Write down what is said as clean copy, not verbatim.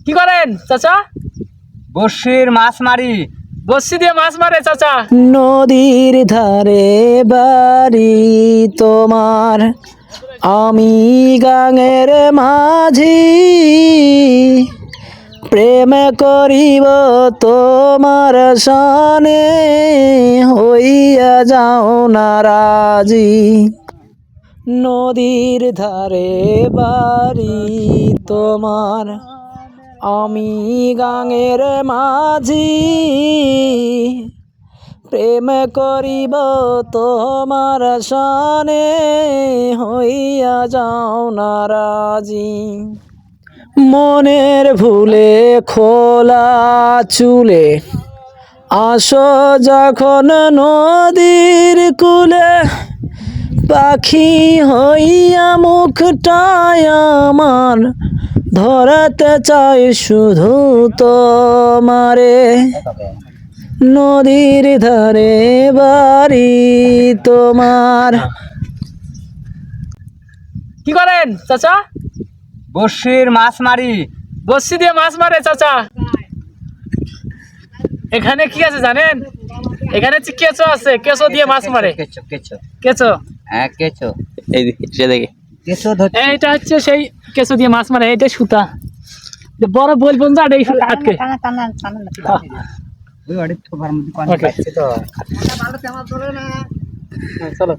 কি করেন চাচা? বর্ষির মাছ মারি। বসি দিয়ে মাছ মারে চাচা। নদীর ধারে বাড়ি তোমার, আমি গাঙের মাঝি, প্রেম করিব তোমার সনে, হইয়া যাও না রাজি। নদীর ধারে বাড়ি তোমার, আমি গাঙের মাঝি, প্রেম করিব তোমার সনে, হইয়া যাও না রাজি। মনের ভুলে খোলা চুলে আসো যখন নদীর কূলে, পাখি হইয়া মুখটায় আমার ধরাতে চাই শুধু তোমারে। নদীর ধারে বাড়ি তোমার। কি করেন চাচা? বর্ষির মাছ মারি। বসি দিয়ে মাছ মারে চাচা। এখানে কি আছে জানেন? এখানে কেঁচো আছে, কেঁচো দিয়ে মাছ মারে। কেঁচো কেঁচো। কেঁচো, হ্যাঁ কেঁচো। এই সে দেখে কেঁচো ধরছি। এইটা হচ্ছে সেই কেঁচো দিয়ে মাছ মারে। এইটা সুতা, বড় বলবেন যে এই সুতা আটকে। ওই অনেক তো Okay. পাচ্ছি তো। চলো